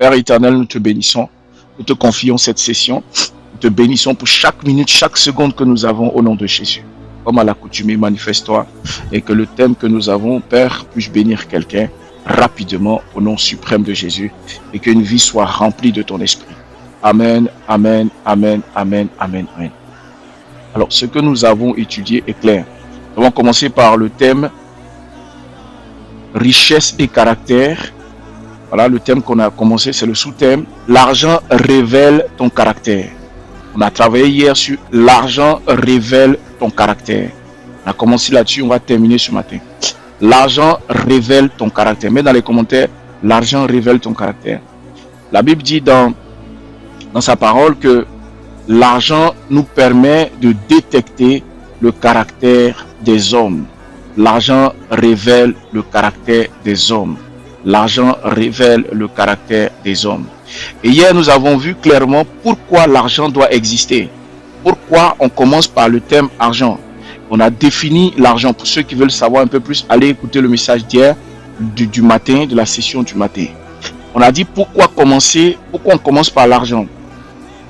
Père éternel, nous te bénissons. Nous te confions cette session. Nous te bénissons pour chaque minute, chaque seconde que nous avons au nom de Jésus. Comme à l'accoutumée, manifeste-toi et que le thème que nous avons, Père, puisse bénir quelqu'un rapidement au nom suprême de Jésus et qu'une vie soit remplie de ton esprit. Amen, amen, amen, amen, amen, amen. Alors, ce que nous avons étudié est clair. Nous allons commencer par le thème richesse et caractère. Voilà, le thème qu'on a commencé, c'est le sous-thème. L'argent révèle ton caractère. On a travaillé hier sur l'argent révèle ton caractère. On a commencé là-dessus, on va terminer ce matin. L'argent révèle ton caractère. Mets dans les commentaires, l'argent révèle ton caractère. La Bible dit dans sa parole que l'argent nous permet de détecter le caractère des hommes. L'argent révèle le caractère des hommes. L'argent révèle le caractère des hommes. Et hier, nous avons vu clairement pourquoi l'argent doit exister. Pourquoi on commence par le thème argent. On a défini l'argent. Pour ceux qui veulent savoir un peu plus, allez écouter le message d'hier du matin, de la session du matin. On a dit pourquoi on commence par l'argent.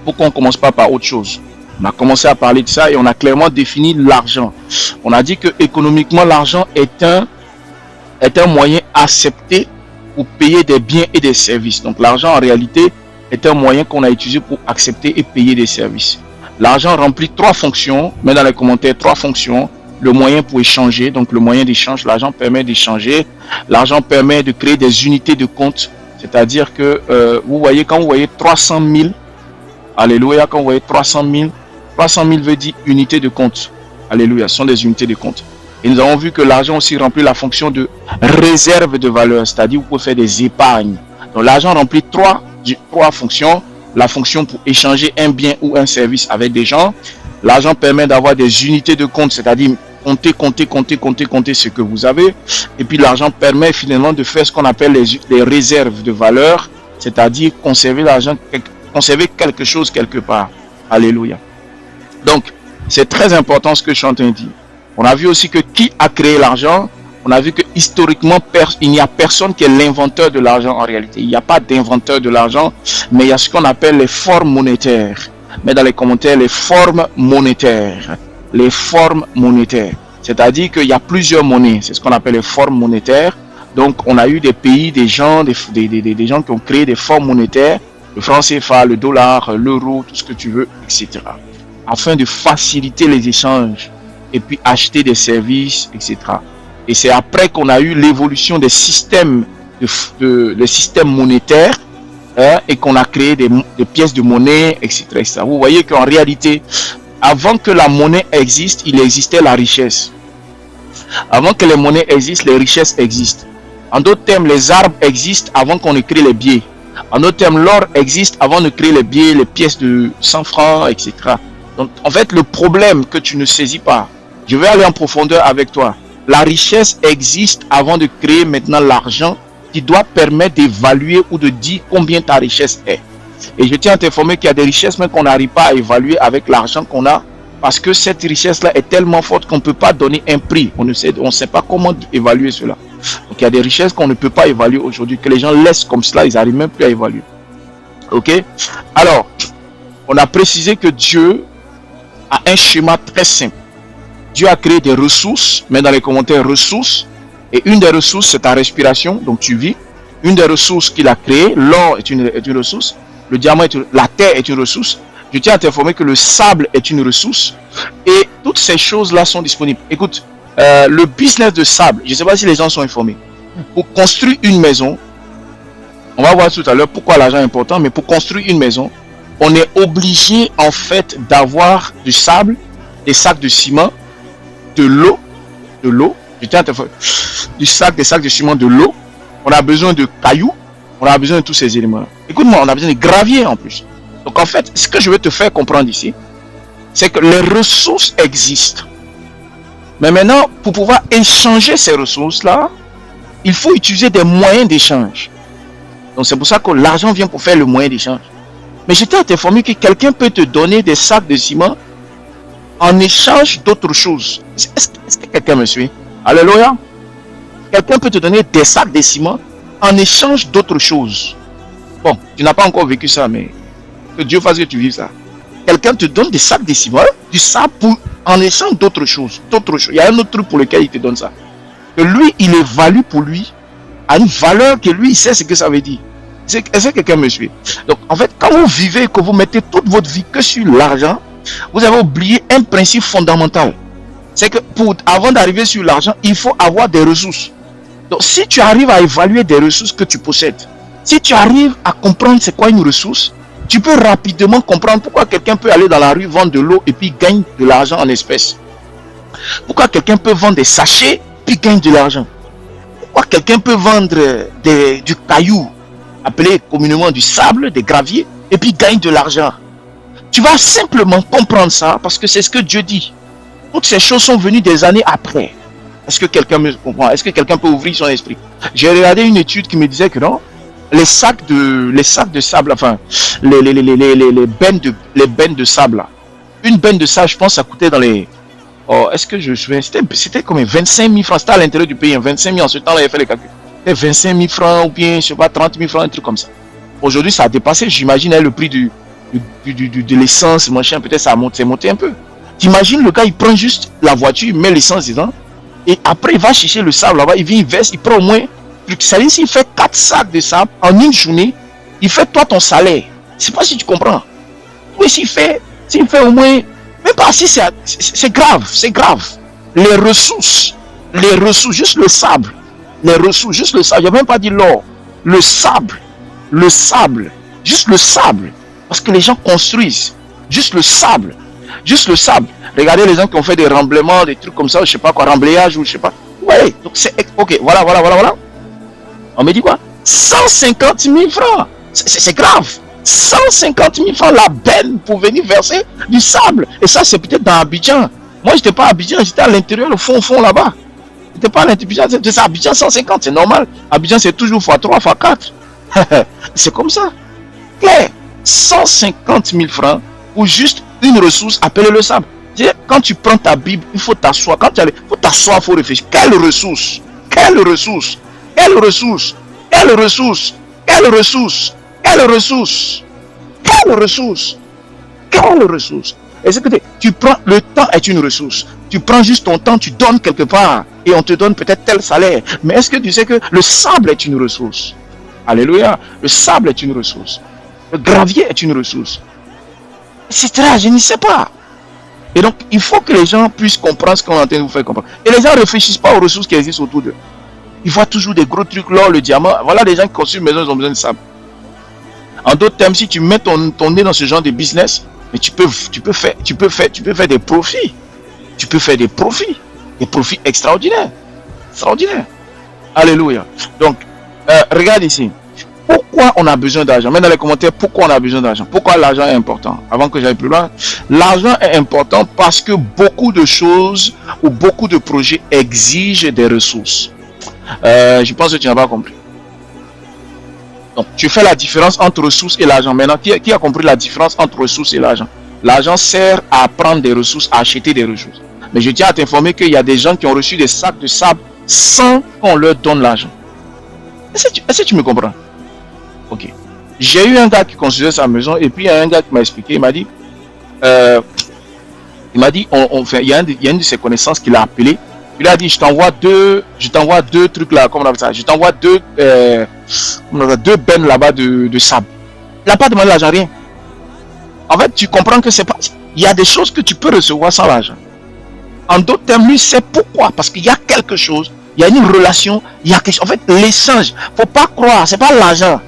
Pourquoi on ne commence pas par autre chose. On a commencé à parler de ça et on a clairement défini l'argent. On a dit que économiquement, l'argent est un moyen accepté pour payer des biens et des services. Donc l'argent en réalité est un moyen qu'on a utilisé pour accepter et payer des services. L'argent remplit 3 fonctions. Mets dans les commentaires 3 fonctions. Le moyen pour échanger, donc le moyen d'échange, l'argent permet d'échanger. L'argent permet de créer des unités de compte. C'est-à-dire que quand vous voyez 300 000, alléluia, quand vous voyez 300 000 veut dire unité de compte. Alléluia, ce sont des unités de compte. Et nous avons vu que l'argent aussi remplit la fonction de réserve de valeur, c'est-à-dire vous pouvez faire des épargnes. Donc l'argent remplit 3 fonctions. La fonction pour échanger un bien ou un service avec des gens. L'argent permet d'avoir des unités de compte, c'est-à-dire compter ce que vous avez. Et puis l'argent permet finalement de faire ce qu'on appelle les réserves de valeur, c'est-à-dire conserver l'argent, conserver quelque chose quelque part. Alléluia. Donc, c'est très important ce que je suis en train de dire. On a vu aussi que qui a créé l'argent. On a vu que historiquement, il n'y a personne qui est l'inventeur de l'argent en réalité. Il n'y a pas d'inventeur de l'argent, mais il y a ce qu'on appelle les formes monétaires. Mets dans les commentaires les formes monétaires. Les formes monétaires. C'est-à-dire qu'il y a plusieurs monnaies. C'est ce qu'on appelle les formes monétaires. Donc, on a eu des pays, des gens qui ont créé des formes monétaires. Le franc CFA, le dollar, l'euro, tout ce que tu veux, etc. Afin de faciliter les échanges et puis acheter des services, etc. Et c'est après qu'on a eu l'évolution des systèmes, des systèmes monétaires et qu'on a créé des pièces de monnaie, etc., etc. Vous voyez qu'en réalité, avant que la monnaie existe, il existait la richesse. Avant que les monnaies existent, les richesses existent. En d'autres termes, les arbres existent avant qu'on ait créé les billets. En d'autres termes, l'or existe avant de créer les billets, les pièces de 100 francs, etc. Donc, en fait, le problème que tu ne saisis pas, je vais aller en profondeur avec toi. La richesse existe avant de créer maintenant l'argent qui doit permettre d'évaluer ou de dire combien ta richesse est. Et je tiens à t'informer qu'il y a des richesses même qu'on n'arrive pas à évaluer avec l'argent qu'on a parce que cette richesse-là est tellement forte qu'on ne peut pas donner un prix. On ne sait pas comment évaluer cela. Donc il y a des richesses qu'on ne peut pas évaluer aujourd'hui, que les gens laissent comme cela, ils n'arrivent même plus à évaluer. Ok? Alors, on a précisé que Dieu a un schéma très simple. Dieu a créé des ressources, mets dans les commentaires ressources, et une des ressources c'est ta respiration, donc tu vis. Une des ressources qu'il a créées, l'or est une ressource, le diamant la terre est une ressource. Je tiens à t'informer que le sable est une ressource, et toutes ces choses-là sont disponibles. Écoute, le business de sable, je ne sais pas si les gens sont informés. Pour construire une maison, on va voir tout à l'heure pourquoi l'argent est important, mais pour construire une maison, on est obligé en fait d'avoir du sable, des sacs de ciment, de l'eau, je tiens à t'informer, des sacs de ciment, de l'eau. On a besoin de cailloux, on a besoin de tous ces éléments. Écoute-moi, on a besoin de gravier en plus. Donc en fait, ce que je veux te faire comprendre ici, c'est que les ressources existent. Mais maintenant, pour pouvoir échanger ces ressources-là, il faut utiliser des moyens d'échange. Donc c'est pour ça que l'argent vient pour faire le moyen d'échange. Mais je tiens à t'informer que quelqu'un peut te donner des sacs de ciment en échange d'autres choses. Est-ce que quelqu'un me suit? Alléluia. Quelqu'un peut te donner des sacs de ciment en échange d'autres choses. Bon, tu n'as pas encore vécu ça, mais que Dieu fasse que tu vives ça. Quelqu'un te donne des sacs de ciment, du sable en échange d'autres choses. Il y a un autre truc pour lequel il te donne ça. Que lui, il évalue pour lui à une valeur que lui, il sait ce que ça veut dire. Est-ce que quelqu'un me suit? Donc, en fait, quand vous vivez, que vous mettez toute votre vie que sur l'argent, vous avez oublié un principe fondamental. C'est que avant d'arriver sur l'argent, il faut avoir des ressources. Donc, si tu arrives à évaluer des ressources que tu possèdes, si tu arrives à comprendre c'est quoi une ressource, tu peux rapidement comprendre pourquoi quelqu'un peut aller dans la rue vendre de l'eau et puis gagne de l'argent en espèces. Pourquoi quelqu'un peut vendre des sachets puis gagne de l'argent. Pourquoi quelqu'un peut vendre du caillou, appelé communément du sable, des graviers, et puis gagne de l'argent. Tu vas simplement comprendre ça parce que c'est ce que Dieu dit. Toutes ces choses sont venues des années après. Est-ce que quelqu'un me comprend? Est-ce que quelqu'un peut ouvrir son esprit? J'ai regardé une étude qui me disait que non, les sacs de sable, enfin, les bennes de sable, là. Une benne de sable, je pense, ça coûtait dans les... Oh, est-ce que je me souviens? C'était comme 25 000 francs. C'était à l'intérieur du pays. 25 000 en ce temps-là, il a fait les calculs. C'était 25 000 francs ou bien, je sais pas, 30 000 francs, un truc comme ça. Aujourd'hui, ça a dépassé, j'imagine, le prix de l'essence, machin, peut-être ça a monté un peu. T'imagines, le gars, il prend juste la voiture, il met l'essence dedans, et après, il va chercher le sable là-bas, il vient, il verse, il prend au moins, ça veut dire s'il fait 4 sacs de sable en une journée, il fait toi ton salaire. Je sais pas si tu comprends. Oui, s'il fait au moins, même pas si c'est grave, c'est grave. Les ressources, juste le sable, juste le sable, il n'y a même pas dit l'or, le sable, juste le sable, parce que les gens construisent, juste le sable. Regardez les gens qui ont fait des remblements, des trucs comme ça, je sais pas quoi, remblayage ou je sais pas. Ouais, donc c'est ok, voilà. On me dit quoi? 150 000 francs, c'est grave. 150 000 francs la benne pour venir verser du sable. Et ça, c'est peut-être dans Abidjan. Moi, j'étais pas à Abidjan, j'étais à l'intérieur, le fond là-bas. J'étais pas à l'intérieur, c'est Abidjan 150, c'est normal. Abidjan, c'est toujours x3, x4. C'est comme ça. Claire, 150 000 francs pour juste une ressource appelée le sable. Quand tu prends ta Bible, il faut t'asseoir. Quand tu allais, il faut t'asseoir, il faut réfléchir. Quelle ressource? Est-ce que tu prends, le temps est une ressource. Tu prends juste ton temps, tu donnes quelque part et on te donne peut-être tel salaire. Mais est-ce que tu sais que le sable est une ressource? Alléluia. Le sable est une ressource. Le gravier est une ressource. Etc. Je ne sais pas. Et donc, il faut que les gens puissent comprendre ce qu'on est en train de vous faire comprendre. Et les gens ne réfléchissent pas aux ressources qui existent autour d'eux. Ils voient toujours des gros trucs, l'or, le diamant. Voilà, les gens qui construisent une maison, ils ont besoin de sable. En d'autres termes, si tu mets ton nez dans ce genre de business, mais tu peux faire des profits. Tu peux faire des profits extraordinaires. Alléluia. Donc, regarde ici. Pourquoi on a besoin d'argent? Mets dans les commentaires pourquoi on a besoin d'argent. Pourquoi l'argent est important? Avant que j'aille plus loin, l'argent est important parce que beaucoup de choses ou beaucoup de projets exigent des ressources. Je pense que tu n'as pas compris. Donc, tu fais la différence entre ressources et l'argent. Maintenant, qui a compris la différence entre ressources et l'argent? L'argent sert à prendre des ressources, à acheter des ressources. Mais je tiens à t'informer qu'il y a des gens qui ont reçu des sacs de sable sans qu'on leur donne l'argent. Est-ce que tu me comprends? Ok. J'ai eu un gars qui construisait sa maison et puis il y a un gars qui m'a expliqué, il m'a dit, il y a une de ses connaissances qui l'a appelé. Il a dit, je t'envoie deux trucs là, comment on appelle ça? Je t'envoie deux bennes là-bas de sable. Il n'a pas demandé l'argent, rien. En fait, tu comprends que c'est pas, il y a des choses que tu peux recevoir sans l'argent. En d'autres termes, lui sait pourquoi, parce qu'il y a quelque chose, il y a une relation, il y a quelque chose. En fait, l'échange, faut pas croire, c'est pas l'argent.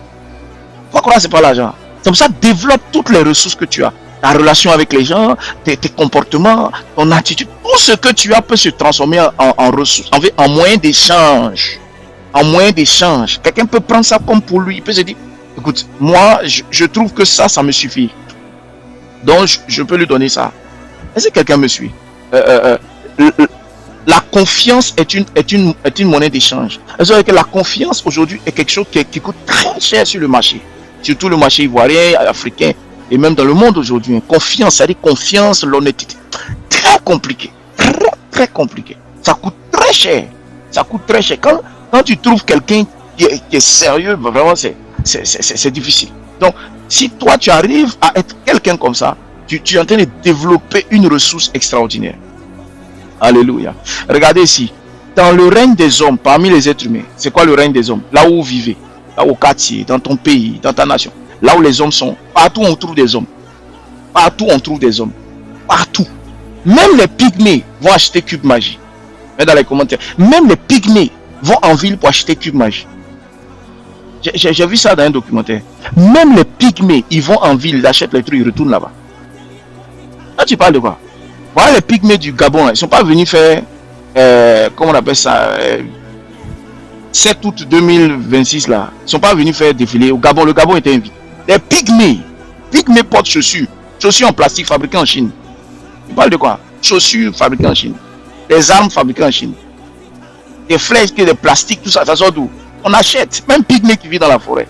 Faut pas croire, c'est pas l'argent. C'est pour ça, développe toutes les ressources que tu as. Ta relation avec les gens, tes comportements, ton attitude, tout ce que tu as peut se transformer en ressources, en moyen d'échange. Quelqu'un peut prendre ça comme pour lui. Il peut se dire, écoute, moi, je trouve que ça me suffit. Donc, je peux lui donner ça. Est-ce que quelqu'un me suit? La confiance est une monnaie d'échange. C'est-à-dire que la confiance aujourd'hui est quelque chose qui coûte très cher sur le marché. Surtout le marché ivoirien, africain. Et même dans le monde aujourd'hui, confiance, c'est-à-dire confiance, l'honnêteté, très compliqué, très compliqué. Ça coûte très cher. Quand tu trouves quelqu'un qui est sérieux, vraiment c'est difficile. Donc, si toi, tu arrives à être quelqu'un comme ça, tu es en train de développer une ressource extraordinaire. Alléluia. Regardez ici. Dans le règne des hommes, parmi les êtres humains, c'est quoi le règne des hommes? Là où vous vivez, là au quartier, dans ton pays, dans ta nation. Là où les hommes sont, partout on trouve des hommes. Partout on trouve des hommes. Partout. Même les pygmées vont acheter Cube Magie. Mais dans les commentaires. Même les pygmées vont en ville pour acheter Cube Magie. J'ai vu ça dans un documentaire. Même les pygmées, ils vont en ville, ils achètent les trucs, ils retournent là-bas. Là, tu parles de quoi? Voilà les pygmées du Gabon, ils ne sont pas venus faire, comment on appelle ça, 7 août 2026 là. Ils ne sont pas venus faire défiler au Gabon. Le Gabon était invité. Les pygmées portent chaussures. Chaussures en plastique fabriquées en Chine. Tu parles de quoi? Chaussures fabriquées en Chine. Des armes fabriquées en Chine. Des flèches, des plastiques, tout ça, ça sort d'où? On achète. Même pygmée qui vit dans la forêt.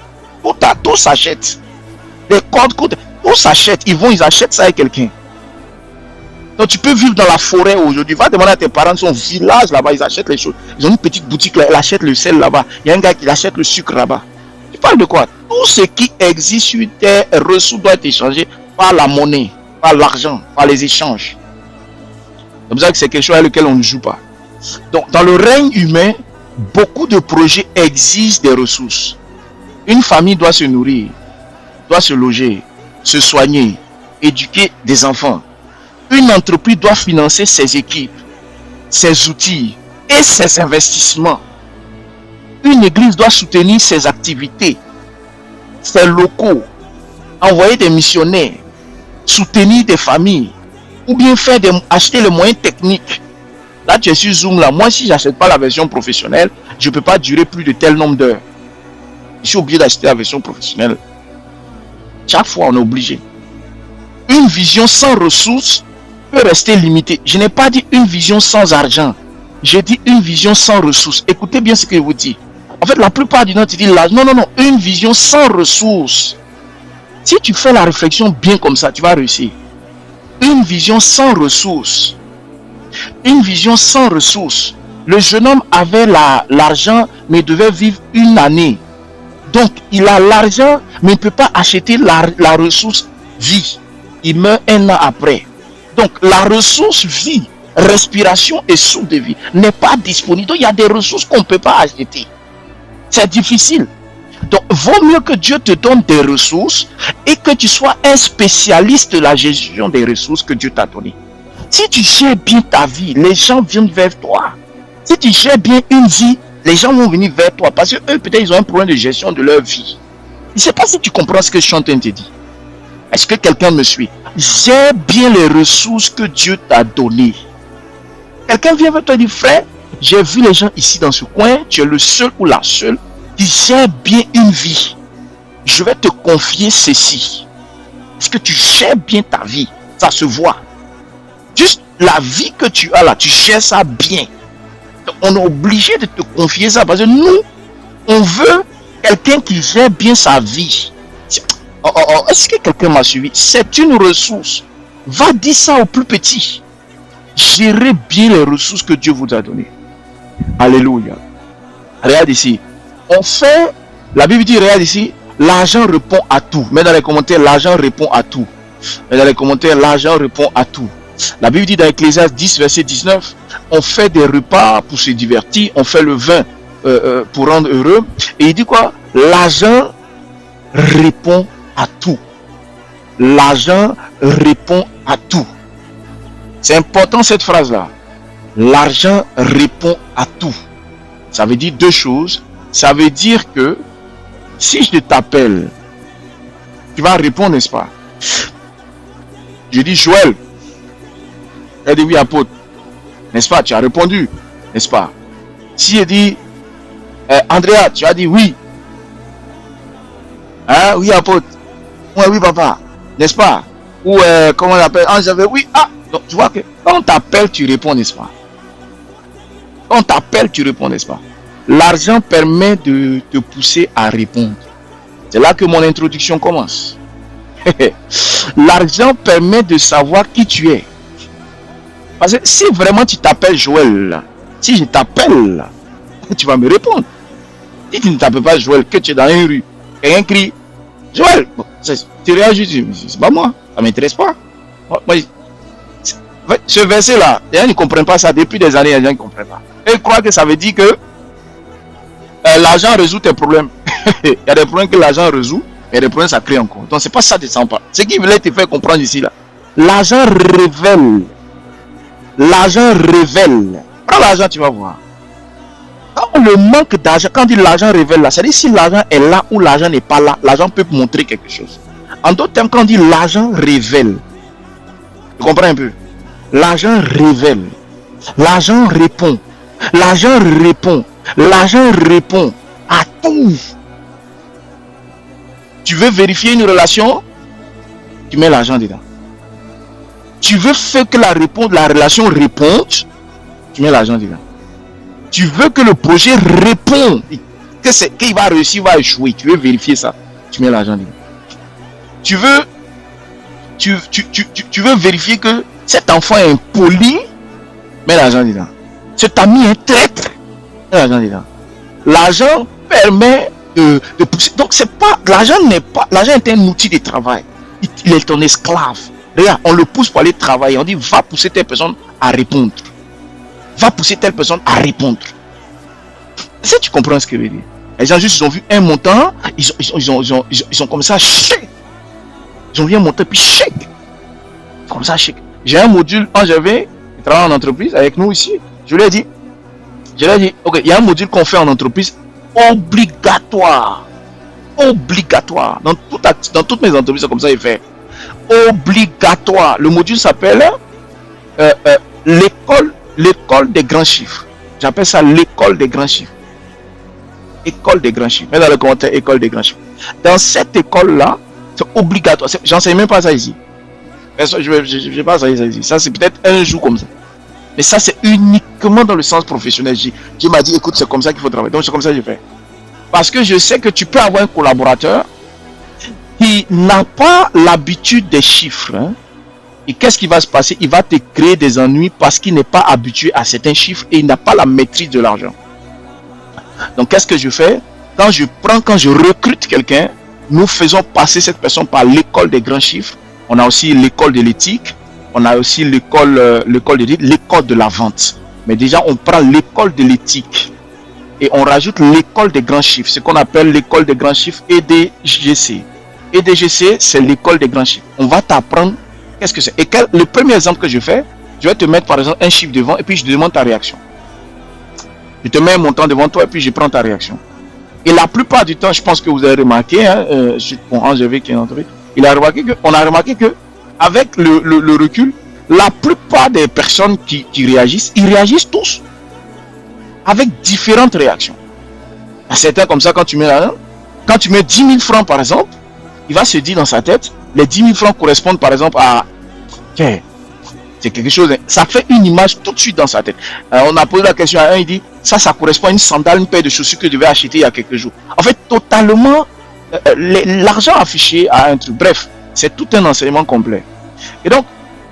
Tout s'achète. Les cordes, tout s'achète. Ils achètent ça avec quelqu'un. Donc tu peux vivre dans la forêt aujourd'hui. Va demander à tes parents, son village là-bas, ils achètent les choses. Ils ont une petite boutique là, ils achètent le sel là-bas. Il y a un gars qui achète le sucre là-bas. Tu parles de quoi? Tout ce qui existe sur tes ressources doit être échangé par la monnaie, par l'argent, par les échanges. C'est pour ça que c'est quelque chose avec lequel on ne joue pas. Donc dans le règne humain, beaucoup de projets existent des ressources. Une famille doit se nourrir, doit se loger, se soigner, éduquer des enfants. Une entreprise doit financer ses équipes, ses outils et ses investissements. Une église doit soutenir ses activités, ses locaux, envoyer des missionnaires, soutenir des familles, ou bien acheter les moyens techniques. Là, tu es sur Zoom, là. Moi, si je n'achète pas la version professionnelle, je ne peux pas durer plus de tel nombre d'heures. Je suis obligé d'acheter la version professionnelle. Chaque fois, on est obligé. Une vision sans ressources peut rester limitée. Je n'ai pas dit une vision sans argent. J'ai dit une vision sans ressources. Écoutez bien ce que je vous dis. En fait, la plupart du temps, tu dis là, non, une vision sans ressources. Si tu fais la réflexion bien comme ça, tu vas réussir. Une vision sans ressources. Une vision sans ressources. Le jeune homme avait l'argent, mais il devait vivre une année. Donc, il a l'argent, mais il ne peut pas acheter la ressource vie. Il meurt un an après. Donc, la ressource vie, respiration et souffle de vie n'est pas disponible. Donc, il y a des ressources qu'on ne peut pas acheter. C'est difficile. Donc, vaut mieux que Dieu te donne des ressources et que tu sois un spécialiste de la gestion des ressources que Dieu t'a données. Si tu gères bien ta vie, les gens viennent vers toi. Si tu gères bien une vie, les gens vont venir vers toi parce que eux, peut-être, ils ont un problème de gestion de leur vie. Je ne sais pas si tu comprends ce que je suis en train de te dire. Est-ce que quelqu'un me suit? Gère bien les ressources que Dieu t'a données. Quelqu'un vient vers toi et dit, frère, j'ai vu les gens ici dans ce coin, tu es le seul ou la seule qui gère bien une vie. Je vais te confier ceci. Est-ce que tu gères bien ta vie? Ça se voit. Juste la vie que tu as là, tu gères ça bien. Donc, on est obligé de te confier ça parce que nous, on veut quelqu'un qui gère bien sa vie. Est-ce que quelqu'un m'a suivi? C'est une ressource. Va dire ça au plus petit. Gérez bien les ressources que Dieu vous a données. Alléluia. Regarde ici. La Bible dit, regarde ici, l'argent répond à tout. Mais dans les commentaires, l'argent répond à tout. Mais dans les commentaires, l'argent répond à tout. La Bible dit dans Ecclésiaste 10, verset 19, on fait des repas pour se divertir, on fait le vin pour rendre heureux. Et il dit quoi? L'argent répond à tout. L'argent répond à tout. C'est important cette phrase-là. L'argent répond à tout. Ça veut dire deux choses. Ça veut dire que si je t'appelle, tu vas répondre, n'est-ce pas? Je dis Joël. Elle dit oui, apôtre. N'est-ce pas? Tu as répondu. N'est-ce pas? Si je dis Andrea, tu as dit oui. Hein? Oui, apôtre. Ouais, oui, papa. N'est-ce pas? Ou comment on appelle? Ah, j'avais oui. Ah! Donc, tu vois que quand on t'appelle, tu réponds, n'est-ce pas? Quand on t'appelle, tu réponds, n'est-ce pas? L'argent permet de te pousser à répondre. C'est là que mon introduction commence. L'argent permet de savoir qui tu es. Parce que si vraiment tu t'appelles Joël, si je t'appelle, tu vas me répondre. Si tu ne t'appelles pas Joël, que tu es dans une rue, quelqu'un crie, Joël, bon, tu réagis, c'est pas moi, ça m'intéresse pas. Moi, ce verset-là, les gens ne comprennent pas ça depuis des années, les gens ne comprennent pas. Et ils croient que ça veut dire que l'argent résout tes problèmes. Il y a des problèmes que l'argent résout, mais des problèmes ça crée encore. Donc c'est pas ça de s'en parler. Ce qui voulait te faire comprendre ici là. L'argent révèle. L'argent révèle. Prends l'argent, tu vas voir. Quand le manque d'argent, quand on dit l'argent révèle là, c'est-à-dire si l'argent est là ou l'argent n'est pas là, l'argent peut montrer quelque chose. En d'autres termes, quand on dit l'argent révèle, tu comprends un peu? L'argent révèle. L'argent répond. L'argent répond. L'argent répond à tout. Tu veux vérifier une relation, tu mets l'argent dedans. Tu veux faire que la relation réponde, tu mets l'argent dedans. Tu veux que le projet réponde, qu'il va réussir, va échouer, tu veux vérifier ça, tu mets l'argent dedans. Tu veux vérifier que cet enfant est impoli, mets l'argent dedans. Cet ami est traître, mets l'argent dedans. L'argent permet de pousser. Donc c'est pas, l'argent est un outil de travail. Il est ton esclave. Regarde, on le pousse pour aller travailler. On dit va pousser telle personne à répondre. Va pousser telle personne à répondre. Est-ce que tu comprends ce que je veux dire? Les gens juste ils ont vu un montant, ils ont comme ça chèque. Ils ont vu un montant puis chèque. Comme ça chèque. J'ai un module quand j'avais travaillé en entreprise avec nous ici. Je lui ai dit, ok, il y a un module qu'on fait en entreprise obligatoire. Obligatoire. Dans toutes mes entreprises, c'est comme ça il fait. Obligatoire. Le module s'appelle l'école des grands chiffres. J'appelle ça l'école des grands chiffres. École des grands chiffres. Mets dans le commentaire école des grands chiffres. Dans cette école-là, c'est obligatoire. J'enseigne même pas ça ici. Je vais pas ça ici. Ça, c'est peut-être un jour comme ça. Mais ça, c'est uniquement dans le sens professionnel. Qui m'a dit, écoute, c'est comme ça qu'il faut travailler. Donc, c'est comme ça que je fais. Parce que je sais que tu peux avoir un collaborateur qui n'a pas l'habitude des chiffres. Hein. Et qu'est-ce qui va se passer? Il va te créer des ennuis parce qu'il n'est pas habitué à certains chiffres et il n'a pas la maîtrise de l'argent. Donc, qu'est-ce que je fais? Quand je recrute quelqu'un, nous faisons passer cette personne par l'école des grands chiffres. On a aussi l'école de l'éthique. On a aussi l'école de la vente. Mais déjà, on prend l'école de l'éthique et on rajoute l'école des grands chiffres, ce qu'on appelle l'école des grands chiffres EDGC. EDGC, c'est l'école des grands chiffres. On va t'apprendre qu'est-ce que c'est. Et le premier exemple que je fais, je vais te mettre par exemple un chiffre devant et puis je te demande ta réaction. Je te mets un montant devant toi et puis je prends ta réaction. Et la plupart du temps, je pense que vous avez remarqué, on a remarqué que avec le recul, la plupart des personnes qui réagissent, ils réagissent tous avec différentes réactions. Certains comme ça, quand tu mets 10 000 francs par exemple, il va se dire dans sa tête, les 10 000 francs correspondent par exemple à... C'est quelque chose, ça fait une image tout de suite dans sa tête. On a posé la question à un, il dit, ça correspond à une sandale, une paire de chaussures que je devais acheter il y a quelques jours. En fait, totalement, l'argent affiché à un truc. Bref, c'est tout un enseignement complet. Et donc,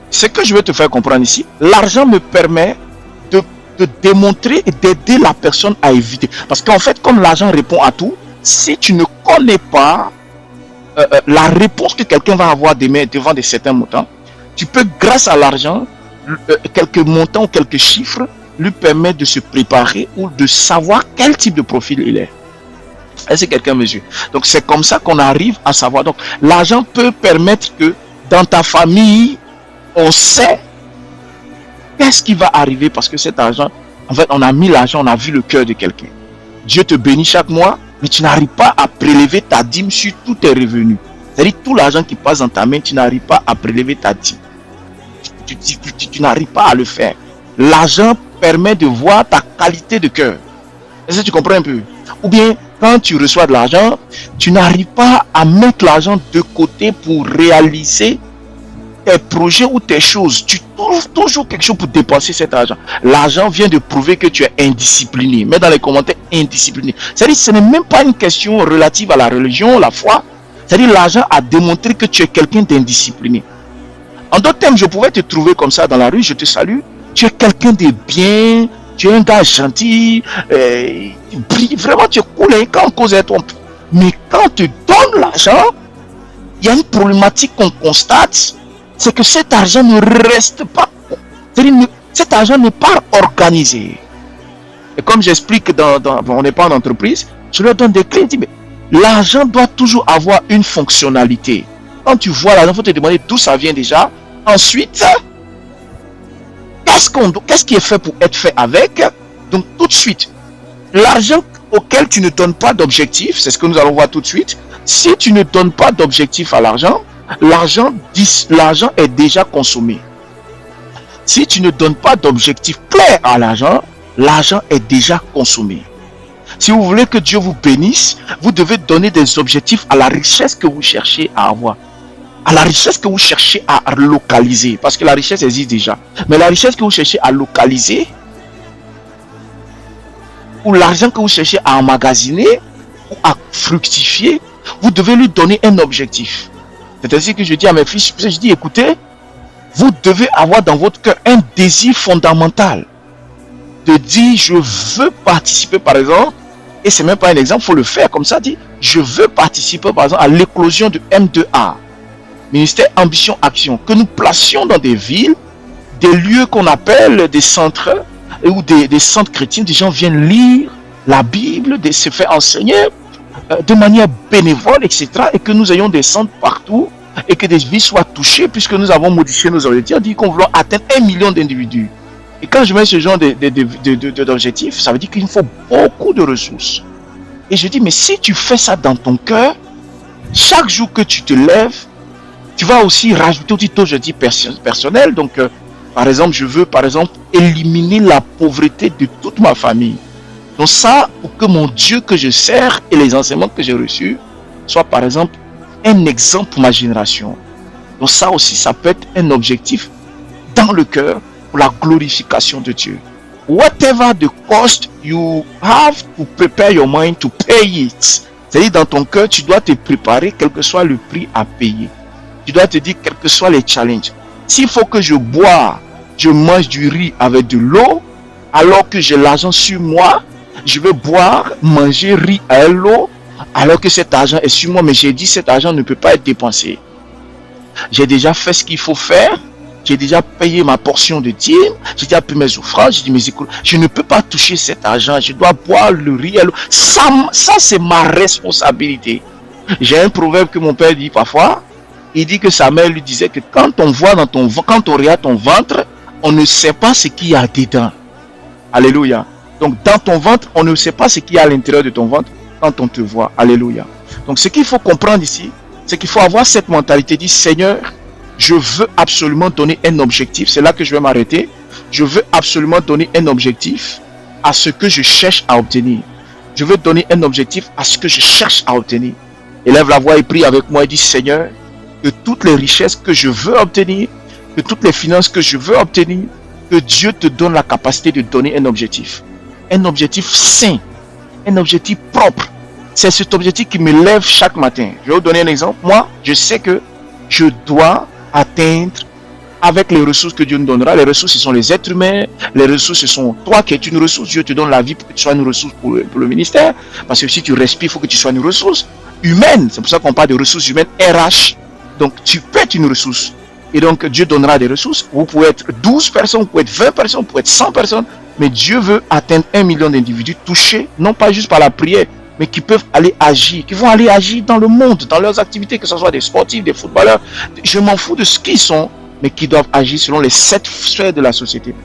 ce que je veux te faire comprendre ici, l'argent me permet de démontrer et d'aider la personne à éviter. Parce qu'en fait, comme l'argent répond à tout, si tu ne connais pas la réponse que quelqu'un va avoir devant certains montants, tu peux, grâce à l'argent, quelques montants ou quelques chiffres, lui permettre de se préparer ou de savoir quel type de profil il est. Est-ce que quelqu'un mesure? Donc, c'est comme ça qu'on arrive à savoir. Donc, l'argent peut permettre que dans ta famille, on sait qu'est-ce qui va arriver parce que cet argent, en fait, on a mis l'argent, on a vu le cœur de quelqu'un. Dieu te bénit chaque mois, mais tu n'arrives pas à prélever ta dîme sur tous tes revenus. C'est-à-dire tout l'argent qui passe dans ta main, tu n'arrives pas à prélever ta dîme. Tu n'arrives pas à le faire. L'argent permet de voir ta qualité de cœur. Est-ce que tu comprends un peu? Ou bien, quand tu reçois de l'argent, tu n'arrives pas à mettre l'argent de côté pour réaliser tes projets ou tes choses. Tu trouves toujours quelque chose pour dépenser cet argent. L'argent vient de prouver que tu es indiscipliné. Mets dans les commentaires indiscipliné. C'est-à-dire ce n'est même pas une question relative à la religion, la foi. C'est-à-dire l'argent a démontré que tu es quelqu'un d'indiscipliné. En d'autres termes, je pouvais te trouver comme ça dans la rue, je te salue. Tu es quelqu'un de bien, tu es un gars gentil, vraiment tu es cool, quand on cause avec toi, Mais quand tu donnes l'argent, il y a une problématique qu'on constate, c'est que cet argent ne reste pas. C'est-à-dire, cet argent n'est pas organisé. Et comme j'explique, on n'est pas en entreprise, je leur donne des clés, je dis, mais l'argent doit toujours avoir une fonctionnalité. Quand tu vois l'argent, il faut te demander d'où ça vient déjà. Ensuite, qu'est-ce qui est fait pour être fait avec? Donc tout de suite, l'argent auquel tu ne donnes pas d'objectif, c'est ce que nous allons voir tout de suite. Si tu ne donnes pas d'objectif à l'argent, l'argent est déjà consommé. Si tu ne donnes pas d'objectif clair à l'argent, l'argent est déjà consommé. Si vous voulez que Dieu vous bénisse, vous devez donner des objectifs à la richesse que vous cherchez à avoir. À la richesse que vous cherchez à localiser. Parce que la richesse existe déjà. Mais la richesse que vous cherchez à localiser, ou l'argent que vous cherchez à emmagasiner, ou à fructifier, vous devez lui donner un objectif. C'est ainsi que je dis à mes fils, je dis, écoutez, vous devez avoir dans votre cœur un désir fondamental. De dire, je veux participer, par exemple, et c'est même pas un exemple, il faut le faire comme ça, dit, je veux participer, par exemple, à l'éclosion de M2A, Ministère Ambition Action, que nous placions dans des villes, des lieux qu'on appelle des centres, ou des centres chrétiens, des gens viennent lire la Bible, se faire enseigner de manière bénévole, etc., et que nous ayons des centres partout, et que des vies soient touchées, puisque nous avons modifié nos objectifs, on dit qu'on veut atteindre 1 million d'individus. Et quand je mets ce genre d'objectifs, ça veut dire qu'il faut beaucoup de ressources. Et je dis, mais si tu fais ça dans ton cœur, chaque jour que tu te lèves, tu vas aussi rajouter aussi ton objectif personnel. Donc, par exemple, je veux, éliminer la pauvreté de toute ma famille. Donc ça, pour que mon Dieu que je sers et les enseignements que j'ai reçus soient, par exemple, un exemple pour ma génération. Donc ça aussi, ça peut être un objectif dans le cœur pour la glorification de Dieu. Whatever the cost, you have to prepare your mind to pay it. C'est-à-dire, dans ton cœur, tu dois te préparer, quel que soit le prix à payer. Tu dois te dire, quels que soient les challenges. S'il faut que je bois, je mange du riz avec de l'eau, alors que j'ai l'argent sur moi, je vais boire, manger riz avec l'eau, alors que cet argent est sur moi, mais j'ai dit, cet argent ne peut pas être dépensé. J'ai déjà fait ce qu'il faut faire. J'ai déjà payé ma portion de dîme, j'ai déjà payé mes offrandes, j'ai dit, mais écoute, je ne peux pas toucher cet argent, je dois boire le riz et l'eau. Ça c'est ma responsabilité. J'ai un proverbe que mon père dit parfois, il dit que sa mère lui disait que quand on voit quand on regarde ton ventre, on ne sait pas ce qu'il y a dedans. Alléluia. Donc dans ton ventre, on ne sait pas ce qu'il y a à l'intérieur de ton ventre quand on te voit. Alléluia. Donc ce qu'il faut comprendre ici, c'est qu'il faut avoir cette mentalité, dit Seigneur, je veux absolument donner un objectif. C'est là que je vais m'arrêter. Je veux absolument donner un objectif à ce que je cherche à obtenir. Je veux donner un objectif à ce que je cherche à obtenir. Élève la voix et prie avec moi et dit Seigneur, que toutes les richesses que je veux obtenir, que toutes les finances que je veux obtenir, que Dieu te donne la capacité de donner un objectif. Un objectif sain, un objectif propre. C'est cet objectif qui me lève chaque matin. Je vais vous donner un exemple. Moi, je sais que je dois atteindre avec les ressources que Dieu nous donnera. Les ressources, ce sont les êtres humains. Les ressources, ce sont toi qui es une ressource. Dieu te donne la vie pour que tu sois une ressource pour le ministère. Parce que si tu respires, il faut que tu sois une ressource humaine. C'est pour ça qu'on parle de ressources humaines RH. Donc, tu peux être une ressource. Et donc, Dieu donnera des ressources. Vous pouvez être 12 personnes, vous pouvez être 20 personnes, vous pouvez être 100 personnes. Mais Dieu veut atteindre 1 million d'individus touchés, non pas juste par la prière, mais qui peuvent aller agir, qui vont aller agir dans le monde, dans leurs activités, que ce soit des sportifs, des footballeurs. Je m'en fous de ce qu'ils sont, mais qui doivent agir selon les 7 sphères de la société.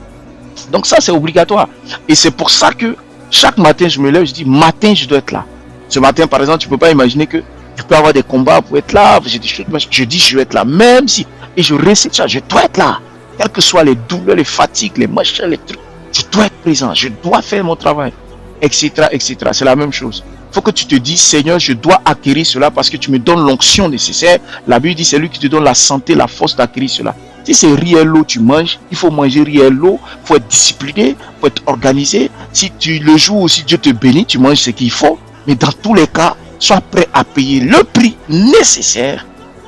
Donc ça, c'est obligatoire. Et c'est pour ça que chaque matin, je me lève, je dis, matin, je dois être là. Ce matin, par exemple, tu ne peux pas imaginer que tu peux avoir des combats pour être là. Je dis, je vais être là, même si. Et je récite ça, je dois être là. Quelles que soient les douleurs, les fatigues, les machins, les trucs, je dois être présent, je dois faire mon travail, etc., etc. C'est la même chose. Il faut que tu te dises, Seigneur, je dois acquérir cela parce que tu me donnes l'onction nécessaire. La Bible dit, c'est lui qui te donne la santé, la force d'acquérir cela. Si c'est riz et l'eau, tu manges, il faut manger riz et l'eau, il faut être discipliné, il faut être organisé. Si le jour où si Dieu te bénit, tu manges ce qu'il faut. Mais dans tous les cas, sois prêt à payer le prix nécessaire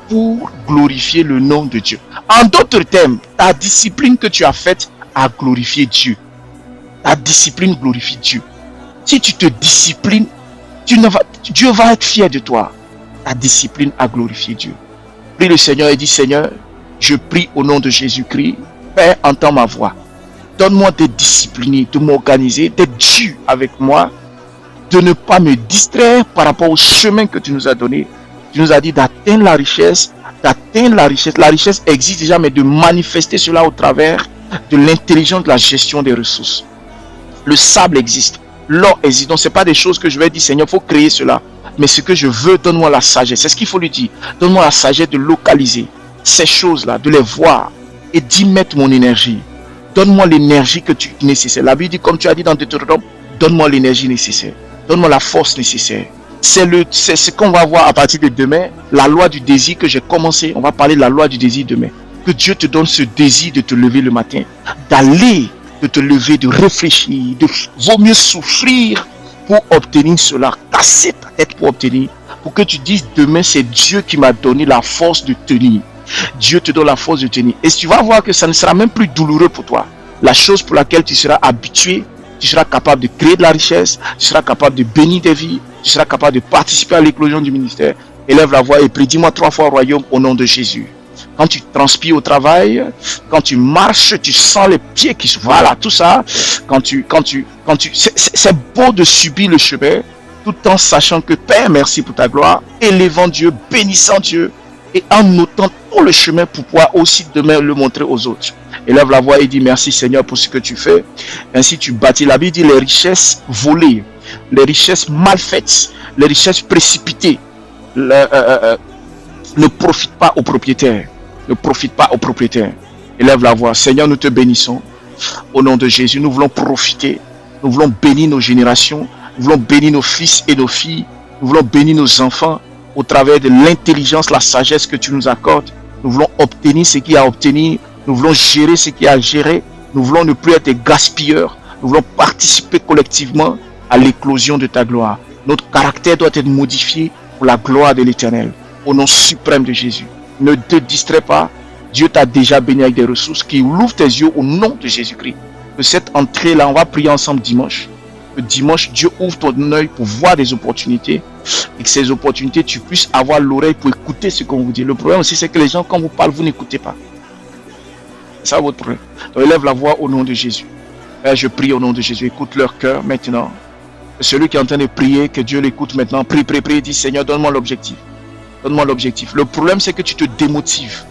pour glorifier le nom de Dieu. En d'autres termes, ta discipline que tu as faite a glorifié Dieu. Ta discipline glorifie Dieu. Si tu te disciplines, Dieu va être fier de toi. Ta discipline a glorifié Dieu. Prie le Seigneur et dis, Seigneur, je prie au nom de Jésus-Christ. Père, entends ma voix. Donne-moi d'être discipliné, de m'organiser, d'être dur avec moi, de ne pas me distraire par rapport au chemin que tu nous as donné. Tu nous as dit d'atteindre la richesse, d'atteindre la richesse. La richesse existe déjà, mais de manifester cela au travers de l'intelligence de la gestion des ressources. Le sable existe, l'or existe. Donc, ce n'est pas des choses que je vais dire, Seigneur, il faut créer cela. Mais ce que je veux, donne-moi la sagesse. C'est ce qu'il faut lui dire. Donne-moi la sagesse de localiser ces choses-là, de les voir et d'y mettre mon énergie. Donne-moi l'énergie que tu nécessaire. La Bible dit, comme tu as dit dans Deutéronome, donne-moi l'énergie nécessaire. Donne-moi la force nécessaire. C'est ce qu'on va voir à partir de demain, la loi du désir que j'ai commencé. On va parler de la loi du désir demain. Que Dieu te donne ce désir de te lever le matin, d'aller, de te lever, de réfléchir, vaut mieux souffrir pour obtenir cela, casser ta tête pour obtenir, pour que tu dises demain c'est Dieu qui m'a donné la force de tenir. Dieu te donne la force de tenir. Et tu vas voir que ça ne sera même plus douloureux pour toi. La chose pour laquelle tu seras habitué, tu seras capable de créer de la richesse, tu seras capable de bénir des vies, tu seras capable de participer à l'éclosion du ministère. Élève la voix et prie, dis-moi 3 fois royaume au nom de Jésus. Quand tu transpires au travail, quand tu marches, tu sens les pieds qui se... Voilà, tout ça. C'est beau de subir le chemin, tout en sachant que Père, merci pour ta gloire, élevant Dieu, bénissant Dieu, et en notant tout le chemin pour pouvoir aussi demain le montrer aux autres. Élève la voix et dit merci Seigneur pour ce que tu fais. Ainsi tu bâtis. La Bible dit les richesses volées, les richesses mal faites, les richesses précipitées ne profitent pas aux propriétaires. Ne profite pas aux propriétaires. Élève la voix. Seigneur, nous te bénissons. Au nom de Jésus, nous voulons profiter. Nous voulons bénir nos générations. Nous voulons bénir nos fils et nos filles. Nous voulons bénir nos enfants au travers de l'intelligence, la sagesse que tu nous accordes. Nous voulons obtenir ce qu'il y a à obtenir. Nous voulons gérer ce qu'il y a à gérer. Nous voulons ne plus être des gaspilleurs. Nous voulons participer collectivement à l'éclosion de ta gloire. Notre caractère doit être modifié pour la gloire de l'Éternel. Au nom suprême de Jésus. Ne te distrais pas. Dieu t'a déjà béni avec des ressources qui ouvrent tes yeux au nom de Jésus-Christ. Que cette entrée-là, on va prier ensemble dimanche. Que dimanche, Dieu ouvre ton œil pour voir des opportunités. Et que ces opportunités, tu puisses avoir l'oreille pour écouter ce qu'on vous dit. Le problème aussi, c'est que les gens, quand vous parlent, vous n'écoutez pas. C'est ça votre problème. Donc, élève la voix au nom de Jésus. Père, je prie au nom de Jésus. Écoute leur cœur maintenant. Que celui qui est en train de prier, que Dieu l'écoute maintenant. Prie, prie, prie. Dis, Seigneur, donne-moi l'objectif. Donne-moi l'objectif. Le problème, c'est que tu te démotives.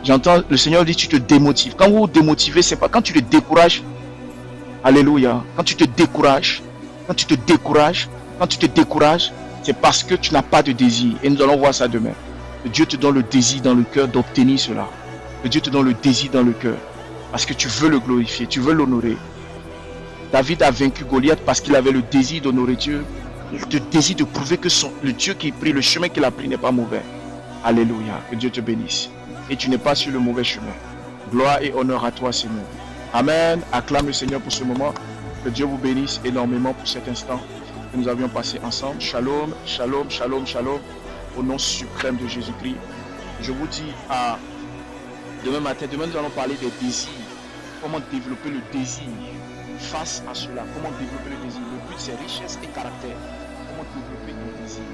J'entends le Seigneur dit tu te démotives. Quand vous vous démotivez, c'est pas quand tu te décourages. Alléluia. Quand tu te décourages, c'est parce que tu n'as pas de désir. Et nous allons voir ça demain. Que Dieu te donne le désir dans le cœur d'obtenir cela. Que Dieu te donne le désir dans le cœur. Parce que tu veux le glorifier, tu veux l'honorer. David a vaincu Goliath parce qu'il avait le désir d'honorer Dieu. Le désir de prouver que le Dieu qui prie, le chemin qu'il a pris n'est pas mauvais. Alléluia, que Dieu te bénisse. Et tu n'es pas sur le mauvais chemin. Gloire et honneur à toi, Seigneur. Amen. Acclame le Seigneur pour ce moment. Que Dieu vous bénisse énormément pour cet instant que nous avions passé ensemble. Shalom, shalom, shalom, shalom. Au nom suprême de Jésus-Christ. Je vous dis à demain matin. Demain, nous allons parler des désirs. Comment développer le désir face à cela. Comment développer le désir. Le but, c'est richesse et caractère. Comment développer ton désir.